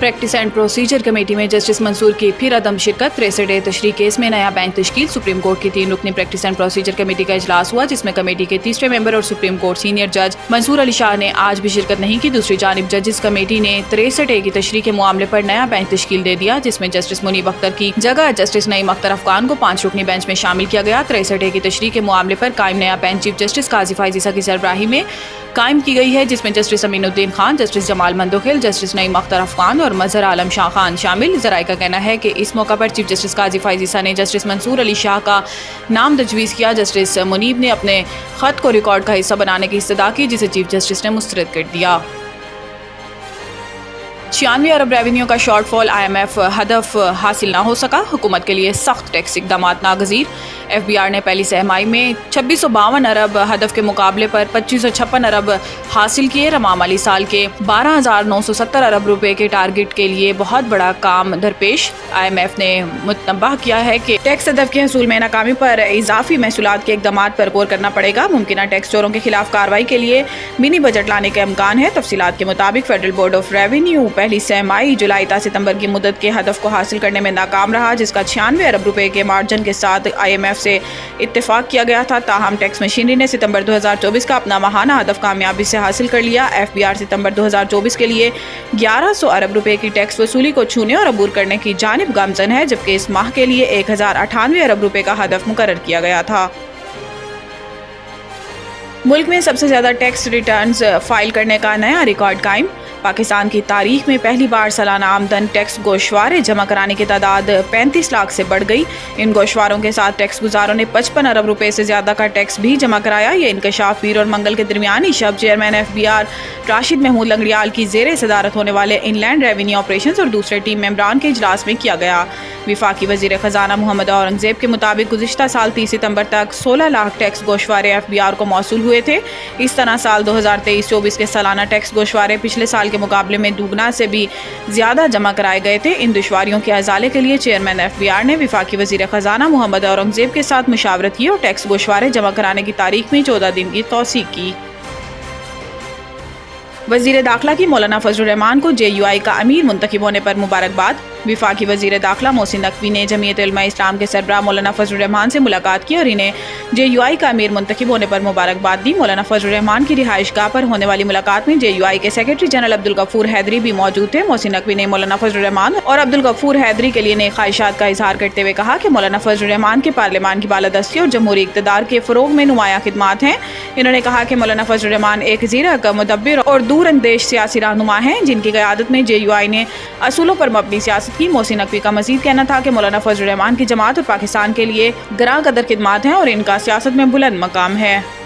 Practice and procedure committee में justice Mansoor की फिर अदम शिरकत। 63 तशरीह केस में नया बेंच तश्कील। सुप्रीम कोर्ट की 3 रुकनी प्रैक्टिस एंड प्रोसीजर कमेटी का इजलास हुआ, जिसमें कमेटी के तीसरे मेंबर और सुप्रीम कोर्ट सीनियर जज मंसूर अली शाह ने आज भी शिरकत नहीं की। दूसरी जानिब जजिस कमेटी ने 63 की तशरीह के मामले पर नया बेंच तश्कील दे दिया, जिसमें जस्टिस मुनीब अख्तर की जगह जस्टिस नईम अख्तर अफगान को 5 रुकनी बेंच में शामिल किया गया। 63 की तशरीह के मामले पर कायम नया bench chief justice Qazi Faez Isa की सरबराही में कायम की गई है, जिसमें justice Aminuddin Khan, justice Jamal Mandokhail, justice Naeem Akhtar Afghan और मजहर आलम शाह खान शामिल। जराये का कहना है कि इस मौका पर चीफ जस्टिस काजी फाइज ईसा ने जस्टिस मंसूर अली शाह का नाम तजवीज़ किया। जस्टिस मुनीब ने अपने खत को रिकॉर्ड का हिस्सा बनाने की इस्तदा की, जिसे चीफ जस्टिस ने मुस्तरद कर दिया। 96 अरब रेवेन्यू का शॉर्टफॉल IMF हदफ हासिल ना हो सका। हुकूमत के लिए सख्त टैक्स इकदाम नागजीर। FBR ने पहली सहमाही में 2652 अरब हदफ के मुकाबले पर 2556 अरब हासिल किए। रवा माली साल के 12,970 अरब रुपए के टारगेट के लिए बहुत बड़ा काम दरपेश। IMF ने मुतनब्बह किया है कि टैक्स हदफ के हसूल में नाकामी पर इजाफी महसूलात के इकदाम पर गौर करना पड़ेगा। मुमकिन टैक्स चोरों के खिलाफ कार्रवाई के लिए मिनी बजट लाने का इम्कान है। तफसीलात के मुताबिक फेडरल बोर्ड ऑफ रेवेन्यू पहली सहमाही जुलाई ta सितंबर की मुद्दत के हदफ को हासिल करने में नाकाम रहा, जिसका 96 अरब रुपए के मार्जिन के साथ IMF से इत्तेफाक किया गया था। ताहम टैक्स मशीनरी ने सितंबर 2024 का अपना माहाना हदफ कामयाबी से हासिल कर लिया। FBR सितंबर 2024 के लिए 1100 अरब रुपए की टैक्स वसूली को छूने और अबूर करने की जानिब गामजन है, जबकि इस माह के लिए 1098 अरब रुपए का हदफ मुकर्रर किया गया था। मुल्क में सबसे ज़्यादा टैक्स रिटर्न्स फाइल करने का नया रिकॉर्ड कायम। पाकिस्तान की तारीख में पहली बार सालाना आमदन टैक्स गोशवारे जमा कराने की तादाद 35 लाख से बढ़ गई। इन गोशवारों के साथ टैक्स गुजारों ने 55 अरब रुपए से ज़्यादा का टैक्स भी जमा कराया। ये इंकशाफ पीर और मंगल के दरमियानी शब चेयरमैन FBR राशिद महमूद लंगड़ियाल की ज़ेरे सदारत होने वाले इनलैंड रेवेन्यू ऑपरेशन और दूसरे टीम मेंबरान के इजलास में किया गया। विफाकी वज़ीर ख़जाना मोहम्मद औरंगज़ेब के मुताबिक गुज़िश्ता साल 30 सितंबर तक 16 लाख टैक्स गोशवारे FBR को मौसूल हुए थे। इस तरह साल 2023-24 के सालाना टैक्स गोशवारे पिछले साल के मुकाबले में दुगना से भी ज़्यादा जमा कराए गए थे। इन दुश्वारियों के अजाले के लिए चेयरमैन FBR ने विफाकी वज़ीर ख़जाना मोहम्मद औरंगज़ेब के साथ मुशावरत की और टैक्स गोशवारे जमा कराने की तारीख में 14 दिन की तौसीक की। वज़ीर दाखिला की मौलाना फजलुर रहमान को JUI का अमीर मुंतखब होने पर मुबारकबाद। विफाकी वज़ीर दाखिला मोहसिन नकवी ने जमीयत उलमा इस्लाम के सरबराह मौलाना फजलुर रहमान से मुलाकात की और इन्हें JUI का अमीर मुंतखब होने पर मुबारकबाद दी। मौलाना फजलुर रहमान की रिहाइशगाह पर होने वाली मुलाकात में JUI के सेक्रेटरी जनरल अब्दुल गफूर हैदरी भी मौजूद थे। मोहसिन नकवी ने मौलाना फजलुर रहमान और अब्दुल गफूर हैदरी के लिए नेक ख्वाहिशात का इजहार करते हुए कहा कि मौलाना फजलुर रहमान के पार्लियामान की बालादस्ती और जमहूरी इक़्तिदार के फ़रोग़ में नुमायाँ खिदमात हैं। इन्होंने कहा कि मौलाना फजलुर रहमान एक ज़ीरक, मुदब्बिर और दूरअंदेश सियासी रहनुमा हैं, जिनकी क़यादत में JUI ने असूलों पर मबनी सियासत की। मोहसिन नकवी का मजीद कहना था कि मौलाना फजलुर रहमान की जमात और पाकिस्तान के लिए गरां कदर खिदमात हैं और इनका सियासत में बुलंद मकाम है।